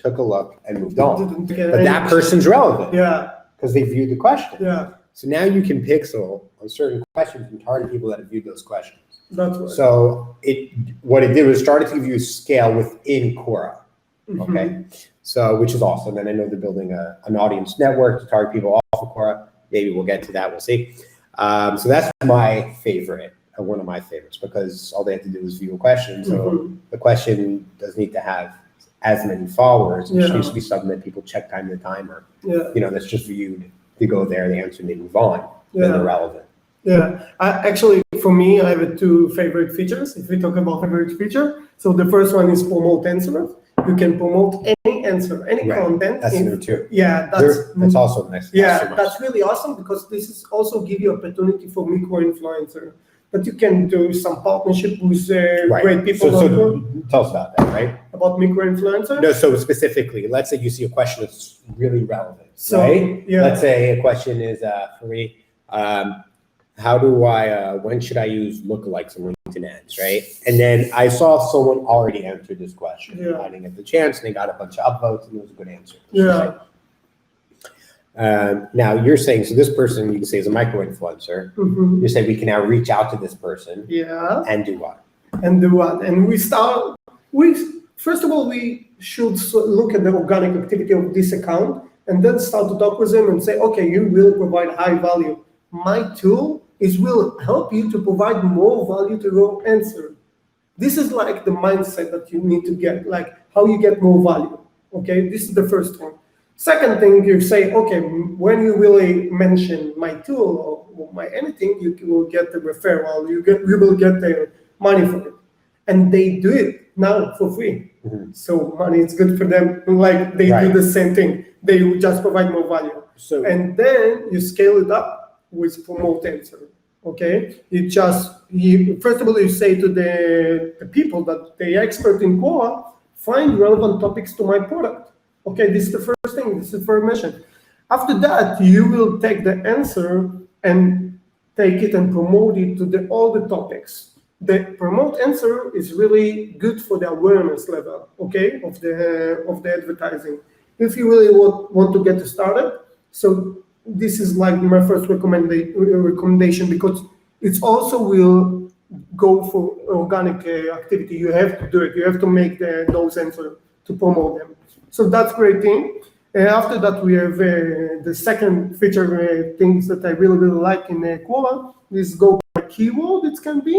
took a look, and moved on. But any that person's relevant. Yeah. Because they viewed the question. Yeah. So now you can pixel on certain questions and target people that have viewed those questions. That's right. So what it did was started to give you scale within Quora. Okay. So, which is awesome. And I know they're building an audience network to target people off of Quora. Maybe we'll get to that. We'll see. So that's my favorite, one of my favorites, because all they have to do is view a question. So the question doesn't need to have as many followers. It just needs to be something that people check time to time, or that's just viewed. They go there, they answer, and they move on. Then they're relevant. Yeah, actually, for me, I have two favorite features. If we talk about favorite feature, so the first one is promote answer. You can promote any answer, any content. That's new too. Yeah, that's also nice. Yeah, that's really awesome, because this is also give you opportunity for micro influencer. But you can do some partnership with great people. So tell us about that, right? About micro influencer? No, so specifically, let's say you see a question that's really relevant, right? Yeah. Let's say a question is for me, how do I, when should I use lookalikes on LinkedIn ads, right? And then I saw someone already answered this question. I didn't get the chance, and they got a bunch of upvotes, and it was a good answer. Yeah. Now you're saying, so this person you can say is a micro influencer. You say we can now reach out to this person. Yeah. And do what? And we start first of all, we should look at the organic activity of this account, and then start to talk with them and say, okay, you will provide high value. My tool will help you to provide more value to your answer. This is like the mindset that you need to get, like how you get more value. Okay, this is the first thing. Second thing, you say, okay, when you really mention my tool or my anything, you will get the referral, you will get the money for it. And they do it now for free. So money is good for them, like they do the same thing. They just provide more value. And then you scale it up with promote answer. Okay, first of all, you say to the people that they expert in Quora, find relevant topics to my product. Okay, this is the first thing, this is the first mission. After that, you will take the answer and take it and promote it to all the topics. The promote answer is really good for the awareness level, okay, of the advertising. If you really want to get started, so this is like my first recommendation, because it also will go for organic activity. You have to do it. You have to make those answers to promote them. So that's great thing. After that, we have the second feature things that I really, really like in Quora is go by keyword. It can be,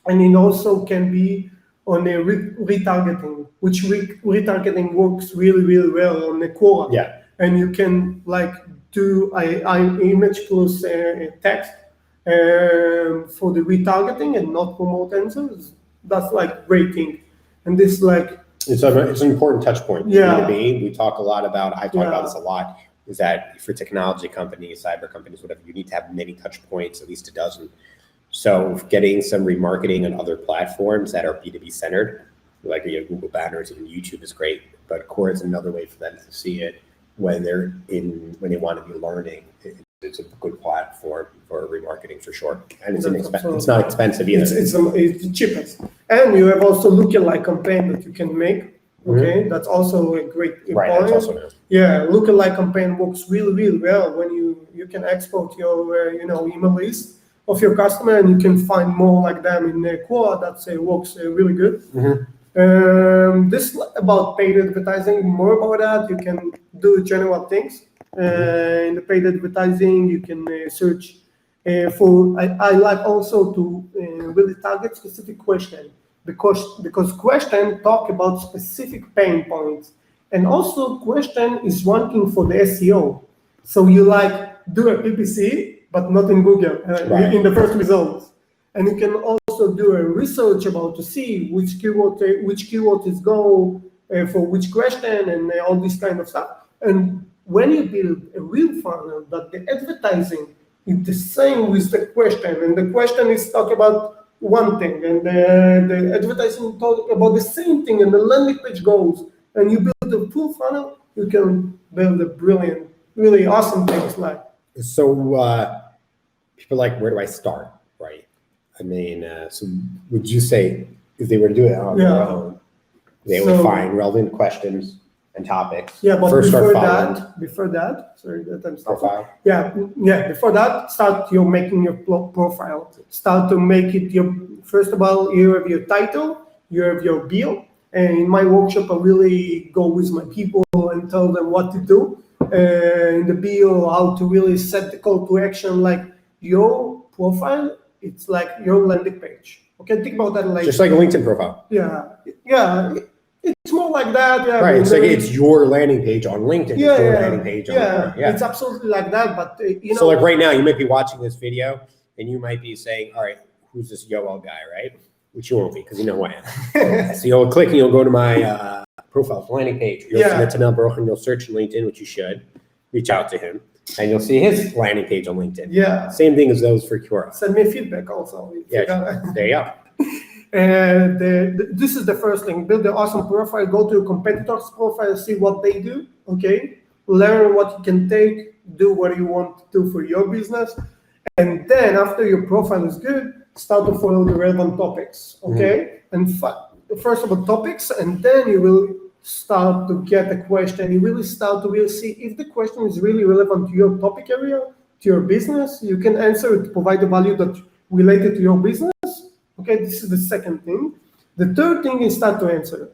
and it also can be on a retargeting, which retargeting works really, really well on the Quora. Yeah. And you can like do image plus text for the retargeting and not promote answers. That's like great thing. And this like it's an important touch point. Yeah. We talk a lot about. I talk about this a lot. Is that for technology companies, cyber companies, whatever, you need to have many touch points, at least a dozen. So getting some remarketing on other platforms that are B2B centered, like Google banners, even YouTube is great. But Quora is another way for them to see it when they want to be learning. It's a good platform for remarketing for sure, and it's not expensive either. It's the cheapest, and you have also lookalike campaign that you can make. Okay, that's also a great point. That's also new. Yeah, lookalike campaign works really, really well when you can export your email list of your customer, and you can find more like them in Quora. That works really good. This about paid advertising. More about that, you can do general things. In the paid advertising, you can search for. I like also to really target specific question, because question talk about specific pain points, and also question is ranking for the SEO. So you like do a PPC, but not in Google in the first results, and you can also do a research about to see which keyword is go for which question and all this kind of stuff. And when you build a real funnel that the advertising is the same with the question, and the question is talk about one thing, and the advertising talk about the same thing, and the landing page goes, and you build a full funnel, you can build a brilliant, really awesome things like. So people like, where do I start, right? I mean, so would you say if they were to do it on their own, they would find relevant questions, and topics. Yeah, but First start before that, sorry that I'm stopping. profile. Yeah. Before that, start your making your profile. Start to make it your. First of all, you have your title, you have your bio, and in my workshop, I really go with my people and tell them what to do. In the bio, how to really set the call to action, like your profile. It's like your landing page. Okay, think about that later. Just like a LinkedIn profile. Yeah. It's more like that. Yeah, Right. It's like it's your landing page on LinkedIn. It's your landing page on Quora. Yeah. It's absolutely like that. But So like right now, you might be watching this video and you might be saying, all right, who's this Yoel guy, right? Which you won't be because you know who I am. So you'll click and you'll go to my profile's landing page. You'll see Netanel Baruch and you'll search LinkedIn, which you should. Reach out to him and you'll see his landing page on LinkedIn. Yeah. Same thing as those for Quora. Send me feedback also. Yeah. There you go. And this is the first thing. Build an awesome profile. Go to your competitors' profile, see what they do. Okay, learn what you can take. Do what you want to do for your business, and then after your profile is good, start to follow the relevant topics. Okay, and first of all topics, and then you will start to get a question. You really start to really see if the question is really relevant to your topic area, to your business. You can answer it, provide the value that related to your business. Okay, this is the second thing. The third thing is start to answer.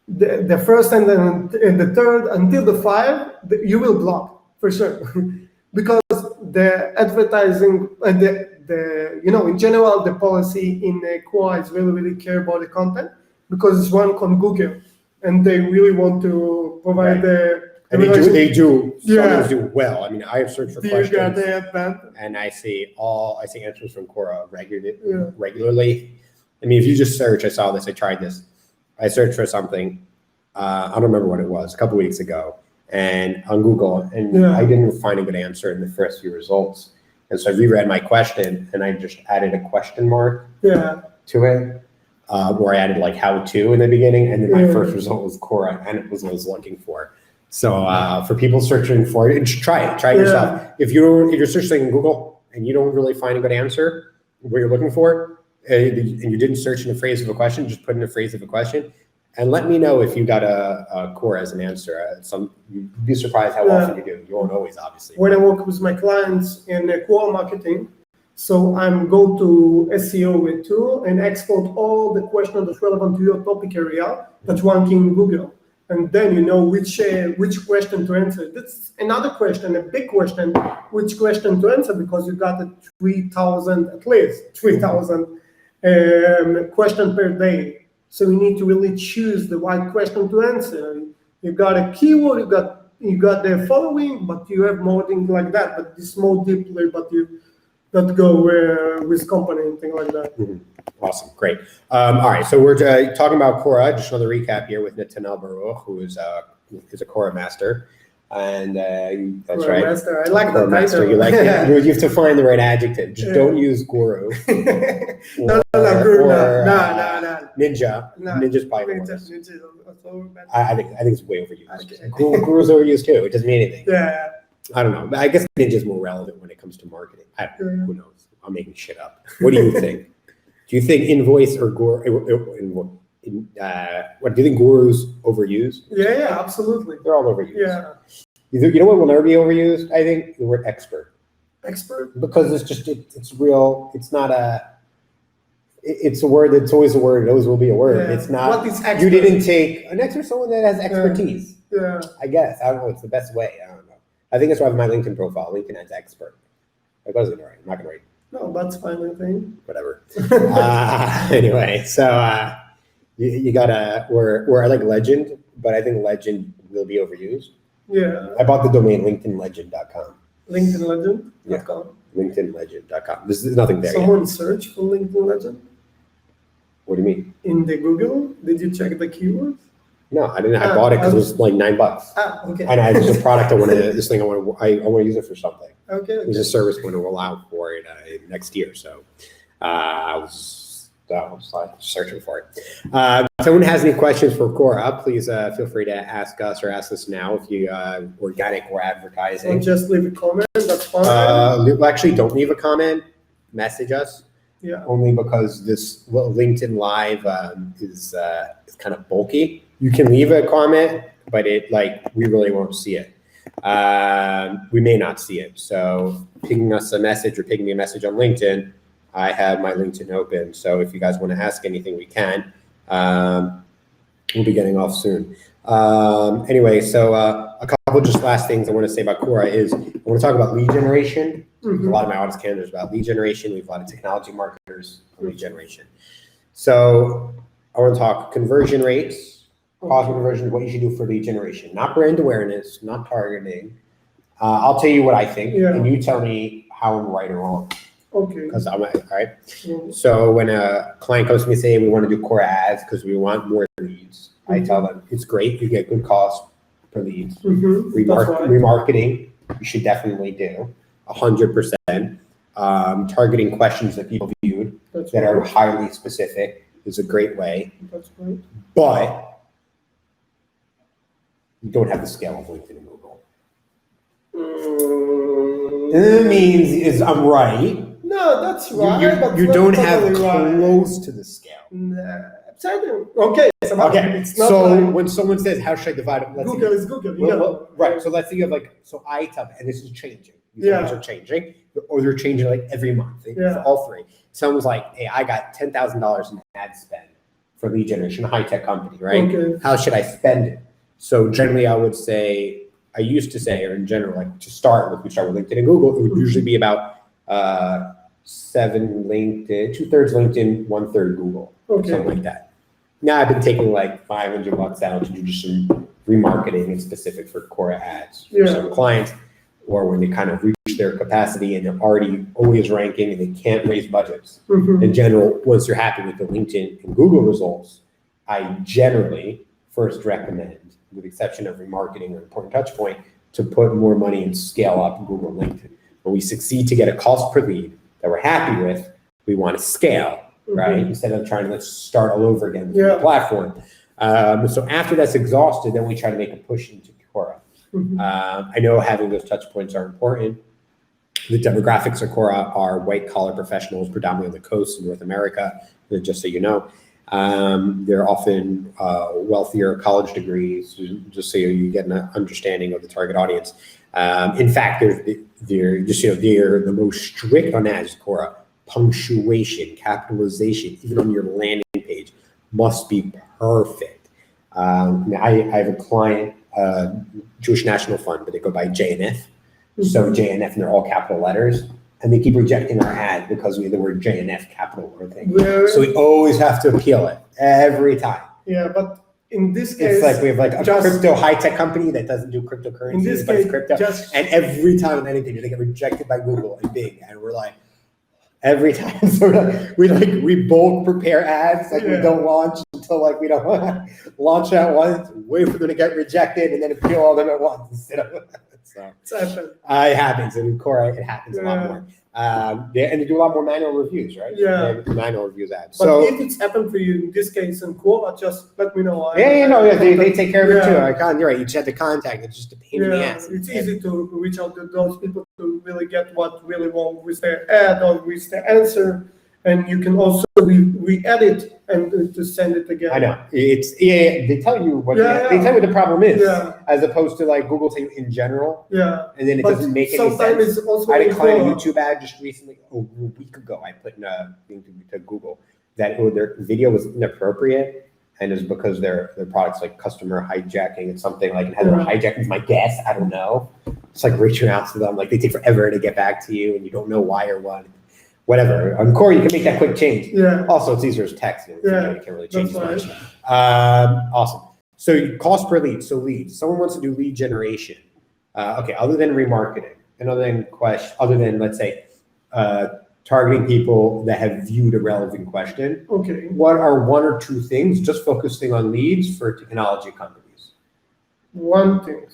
The first and the third until the 5, you will block for sure, because the advertising and the in general the policy in Quora is really care about the content because it's ranked on Google and they really want to provide the. And they do. Some do well. I mean, I have searched for questions, and I see answers from Quora regularly. I mean, if you just search, I saw this. I tried this. I searched for something. I don't remember what it was. A couple weeks ago, and on Google, and I didn't find a good answer in the first few results. And so I reread my question, and I just added a question mark to it, where I added like how to in the beginning, and then my first result was Quora, and it was what I was looking for. So for people searching for it, try it yourself. If you're searching in Google and you don't really find a good answer, what you're looking for, and you didn't search in a phrase of a question, just put in a phrase of a question, and let me know if you got a Quora as an answer. You'd be surprised how often you do. You won't always, obviously. When I work with my clients in Quora marketing, so I'm go to SEO with tool and export all the questions that's relevant to your topic area that's ranking in Google. And then you know which question to answer. That's another question, a big question, which question to answer, because you got at least 3,000 question per day. So you need to really choose the right question to answer. You got a keyword, you got the following, but you have more things like that. But this more deeply, but you not go with company and things like that. Mm-hmm. Awesome, great. All right, so we're talking about Quora. Just another recap here with Netanel Baruch, who is a Quora master, and that's Quora right. Master. I like that master. title. You like it. You have to find the right adjective. Just don't use guru. No, guru. No. Ninja. No. Ninja's probably worse. Ninja. I think it's way overused. Okay. Guru's overused too. It doesn't mean anything. Yeah. I don't know. But I guess Ninja's more relevant when it comes to marketing. Who knows? I'm making shit up. What do you think? Do you think invoice or what do you think guru's overused? Yeah, absolutely. They're all overused. Yeah. You know what will never be overused? I think the word expert. Expert? Because it's real. It's not it's a word that's always a word. It always will be a word. Yeah. It's not. What is expert? You didn't take an expert, someone that has expertise. Yeah. I guess. I don't know. It's the best way. I don't know. I think that's why my LinkedIn profile, LinkedIn as expert. I wasn't right. I'm not going to write. No, that's fine, I think. Whatever. Anyway, so you got we're I like legend, but I think legend will be overused. Yeah. I bought the domain LinkedInlegend.com. LinkedInlegend.com. LinkedInlegend.com. There's nothing there Someone yet. searched for LinkedIn Legend? What do you mean? In the Google? Did you check the keywords? No, I didn't. I bought it because it was like $9. Okay. And it's a product I want to use it for something. Okay. There's a service going to roll out for it next year. So I was searching for it. If someone has any questions for Quora, please feel free to ask us or ask us now if you organic or advertising. Or just leave a comment, that's fine. Actually, don't leave a comment. Message us. Yeah. Only because this LinkedIn Live is kind of bulky. You can leave a comment but we really won't see it. We may not see it. So pinging us a message or pinging me a message on LinkedIn, I have my LinkedIn open. So if you guys want to ask anything, we can. We'll be getting off soon. Anyway, so a couple just last things I want to say about Quora is I want to talk about lead generation. A lot of my audience candidates about lead generation. We have a lot of technology marketers on lead generation. So I want to talk conversion rates, cost of conversion, what you should do for lead generation, not brand awareness, not targeting. I'll tell you what I think, and you tell me how I'm right or wrong. Okay. Because all right. So when a client comes to me and say we want to do Quora ads because we want more leads, I tell them it's great. You get good cost per leads. Remarketing, you should definitely do 100%. Targeting questions that people viewed that are highly specific is a great way. That's right. But you don't have the scale of LinkedIn and Google. It means is I'm right. No, that's right. You don't have close to the scale. Nah. Okay. So when someone says, "How should I divide it?" Google is Google. Right. So let's think of so I tell them, and this is changing. These things are changing, or they're changing every month. For all three. Someone's like, "Hey, I got $10,000 in ad spend for lead generation, a high tech company, right? Okay. How should I spend it?" So generally, I used to say, or in general, to start with, we start with LinkedIn and Google. It would usually be about 7 LinkedIn, 2/3 LinkedIn, 1/3 Google, something like that. Now I've been taking $500 out to do just some remarketing and specific for Quora ads for some clients, or when they kind of reach their capacity and they're already always ranking and they can't raise budgets. In general, once you're happy with the LinkedIn and Google results, I generally first recommend, with the exception of remarketing or important touch point, to put more money and scale up Google and LinkedIn. When we succeed to get a cost per lead that we're happy with, we want to scale, right? Instead of trying to start all over again with the platform. So after that's exhausted, then we try to make a push into Quora. I know having those touch points are important. The demographics of Quora are white collar professionals, predominantly on the coast in North America, just so you know. They're often wealthier college degrees, just so you get an understanding of the target audience. In fact, they're the most strict on ads, Quora. Punctuation, capitalization, even on your landing page, must be perfect. I have a client, Jewish National Fund, but they go by JNF. So JNF, and they're all capital letters. And they keep rejecting our ad because we have the word JNF capital or thing. So we always have to appeal it every time. Yeah, but in this case, it's we have a crypto high-tech company that doesn't do cryptocurrencies, but it's crypto. And every time with anything, they get rejected by Google and Bing, and we're like, every time. So we both prepare ads we don't launch until we don't launch at once, wait for them to get rejected, and then appeal all them at once instead of. So it happens, and in Quora it happens a lot more. And they do a lot more manual reviews, right? Yeah, manual reviews ads. But if it's happened for you in this case in Quora, just let me know. They take care of it too. You're right. You just have to contact. It's just a pain in the ass. It's easy to reach out to those people to really get what really wrong with their ad or with their answer, and you can also re-edit and to send it again. I know they tell you what they tell you what the problem is, as opposed to Google tell you in general. And then it doesn't make any sense. Sometimes it's also I had a client YouTube ad just recently, a week ago. I put in a thing to Google that their video was inappropriate, and it's because their products customer hijacking and something and how they're hijacking my guess. I don't know. It's reaching out to them, they take forever to get back to you, and you don't know why or what. Whatever. On Quora, you can make that quick change. Also, it's easier as text. You can't really change much. Awesome. So cost per lead. So leads. Someone wants to do lead generation. Other than remarketing, and other than let's say targeting people that have viewed a relevant question. What are 1 or 2 things? Just focusing on leads for technology companies. 1 thing.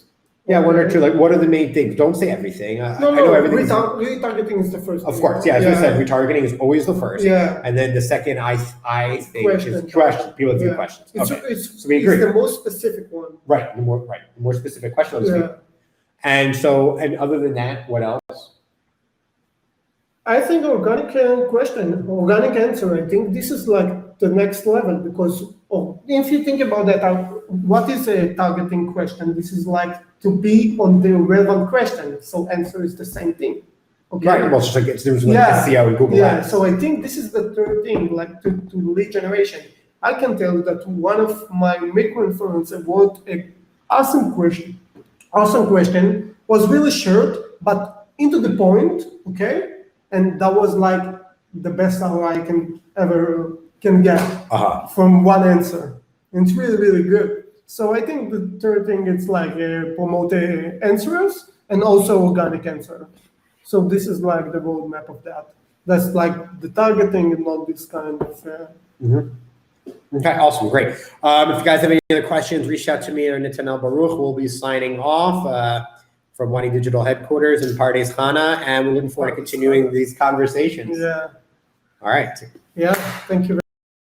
Yeah, 1 or 2. What are the main things? Don't say everything. I know everything. Retargeting is the first. Of course, as you said, retargeting is always the first. And then the second, I think, is questions. People do questions. So we agree. It's the most specific one. Right. The more specific questions. And other than that, what else? I think organic answer. I think this is the next level, because Oh, if you think about that, what is a targeting question? This is like to be on the relevant question. So answer is the same thing. Okay. Right. Well, it's just like it's like Yeah. SEO and Google Yeah. Ads. So I think this is the third thing, like to lead generation. I can tell you that one of my micro-influencers wrote a awesome question, was really short, but into the point, okay? And that was like the best ROI I can get from one answer. And it's really, really good. So I think the third thing is like promote answers and also organic answer. So this is like the roadmap of that. That's like the targeting and not this kind of. Okay, awesome, great. If you guys have any other questions, reach out to me or Netanel Baruch. We'll be signing off from Wani Digital headquarters in Pardes Chana, and we're looking forward to continuing these conversations. Yeah. All right. Yeah, thank you.